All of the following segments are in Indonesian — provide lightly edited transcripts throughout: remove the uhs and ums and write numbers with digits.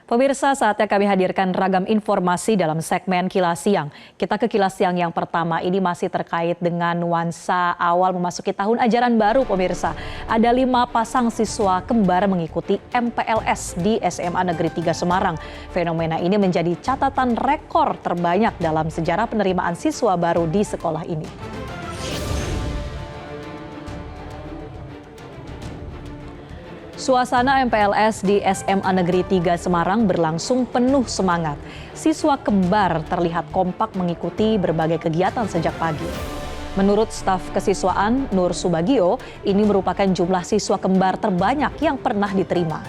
Pemirsa, saatnya kami hadirkan ragam informasi dalam segmen Kilas Siang. Kita ke Kilas Siang yang pertama, ini masih terkait dengan nuansa awal memasuki tahun ajaran baru, pemirsa. Ada 5 pasang siswa kembar mengikuti MPLS di SMA Negeri 3 Semarang. Fenomena ini menjadi catatan rekor terbanyak dalam sejarah penerimaan siswa baru di sekolah ini. Suasana MPLS di SMA Negeri 3 Semarang berlangsung penuh semangat. Siswa kembar terlihat kompak mengikuti berbagai kegiatan sejak pagi. Menurut staf kesiswaan Nur Subagio, ini merupakan jumlah siswa kembar terbanyak yang pernah diterima.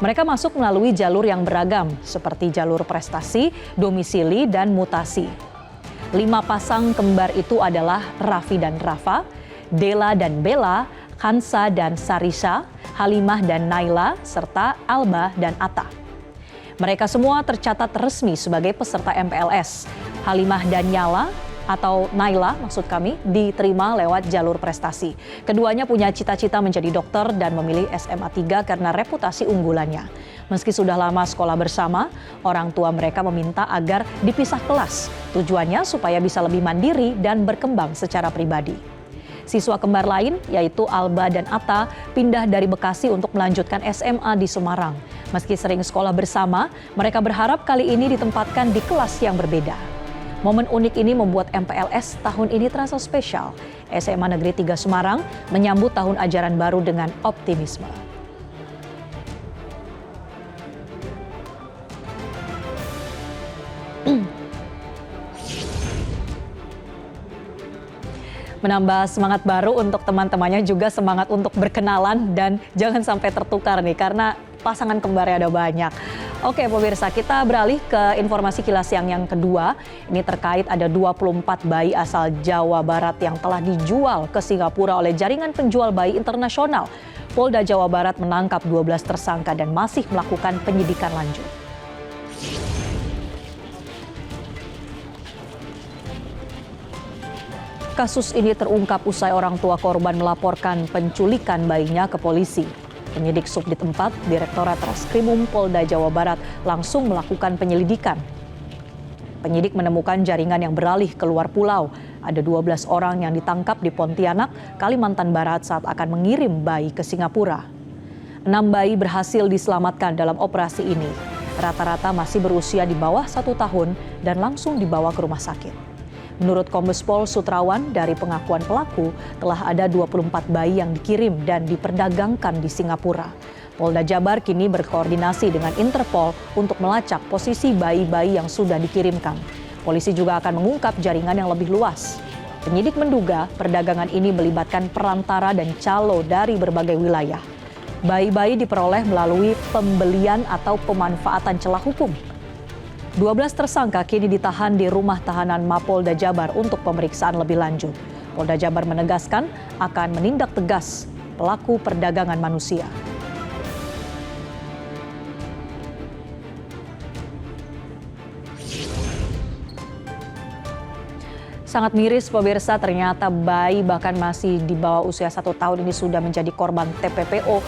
Mereka masuk melalui jalur yang beragam, seperti jalur prestasi, domisili, dan mutasi. 5 pasang kembar itu adalah Raffi dan Rafa, Dela dan Bella, Hansa dan Sarisa, Halimah dan Naila, serta Alba dan Atta. Mereka semua tercatat resmi sebagai peserta MPLS. Halimah dan Nyala atau Naila maksud kami diterima lewat jalur prestasi. Keduanya punya cita-cita menjadi dokter dan memilih SMA 3 karena reputasi unggulannya. Meski sudah lama sekolah bersama, orang tua mereka meminta agar dipisah kelas. Tujuannya supaya bisa lebih mandiri dan berkembang secara pribadi. Siswa kembar lain, yaitu Alba dan Atta, pindah dari Bekasi untuk melanjutkan SMA di Semarang. Meski sering sekolah bersama, mereka berharap kali ini ditempatkan di kelas yang berbeda. Momen unik ini membuat MPLS tahun ini terasa spesial. SMA Negeri 3 Semarang menyambut tahun ajaran baru dengan optimisme. Menambah semangat baru untuk teman-temannya, juga semangat untuk berkenalan dan jangan sampai tertukar nih karena pasangan kembarnya ada banyak. Oke pemirsa, kita beralih ke informasi Kilas Siang yang kedua. Ini terkait ada 24 bayi asal Jawa Barat yang telah dijual ke Singapura oleh jaringan penjual bayi internasional. Polda Jawa Barat menangkap 12 tersangka dan masih melakukan penyidikan lanjut. Kasus ini terungkap usai orang tua korban melaporkan penculikan bayinya ke polisi. Penyidik Subdit 4 Direktorat Reskrimum Polda Jawa Barat langsung melakukan penyelidikan. Penyidik menemukan jaringan yang beralih keluar pulau. Ada 12 orang yang ditangkap di Pontianak, Kalimantan Barat saat akan mengirim bayi ke Singapura. 6 bayi berhasil diselamatkan dalam operasi ini. Rata-rata masih berusia di bawah 1 tahun dan langsung dibawa ke rumah sakit. Menurut Kombes Pol Sutrawan, dari pengakuan pelaku telah ada 24 bayi yang dikirim dan diperdagangkan di Singapura. Polda Jabar kini berkoordinasi dengan Interpol untuk melacak posisi bayi-bayi yang sudah dikirimkan. Polisi juga akan mengungkap jaringan yang lebih luas. Penyidik menduga perdagangan ini melibatkan perantara dan calo dari berbagai wilayah. Bayi-bayi diperoleh melalui pembelian atau pemanfaatan celah hukum. 12 tersangka kini ditahan di rumah tahanan Mapolda Jabar untuk pemeriksaan lebih lanjut. Polda Jabar menegaskan akan menindak tegas pelaku perdagangan manusia. Sangat miris pemirsa, ternyata bayi bahkan masih di bawah usia 1 tahun ini sudah menjadi korban TPPO.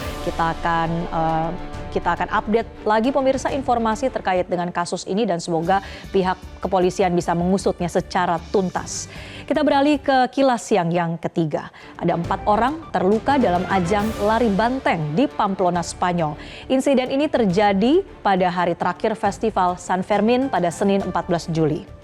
Kita akan update lagi pemirsa informasi terkait dengan kasus ini dan semoga pihak kepolisian bisa mengusutnya secara tuntas. Kita beralih ke Kilas Siang yang ketiga. Ada 4 orang terluka dalam ajang lari banteng di Pamplona, Spanyol. Insiden ini terjadi pada hari terakhir Festival San Fermin pada Senin 14 Juli.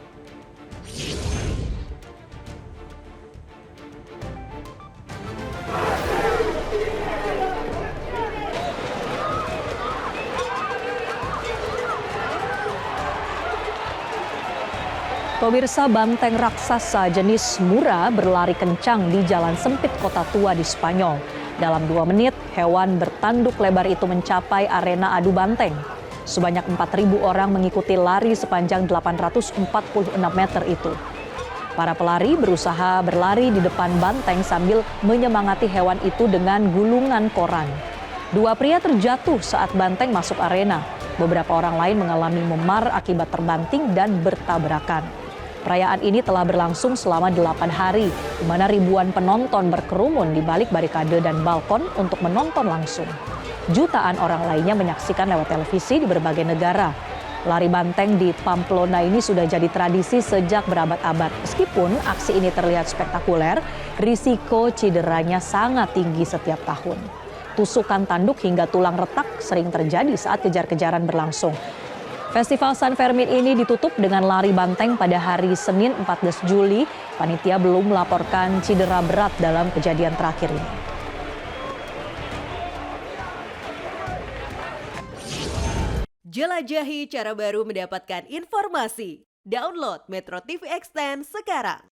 Pemirsa, banteng raksasa jenis Mura berlari kencang di jalan sempit kota tua di Spanyol. Dalam 2 menit, hewan bertanduk lebar itu mencapai arena adu banteng. Sebanyak 4.000 orang mengikuti lari sepanjang 846 meter itu. Para pelari berusaha berlari di depan banteng sambil menyemangati hewan itu dengan gulungan koran. 2 pria terjatuh saat banteng masuk arena. Beberapa orang lain mengalami memar akibat terbanting dan bertabrakan. Perayaan ini telah berlangsung selama 8 hari, di mana ribuan penonton berkerumun di balik barikade dan balkon untuk menonton langsung. Jutaan orang lainnya menyaksikan lewat televisi di berbagai negara. Lari banteng di Pamplona ini sudah jadi tradisi sejak berabad-abad. Meskipun aksi ini terlihat spektakuler, risiko cederanya sangat tinggi setiap tahun. Tusukan tanduk hingga tulang retak sering terjadi saat kejar-kejaran berlangsung. Festival San Fermin ini ditutup dengan lari banteng pada hari Senin 14 Juli. Panitia belum melaporkan cedera berat dalam kejadian terakhir ini. Jelajahi cara baru mendapatkan informasi. Download Metro TV Extend sekarang.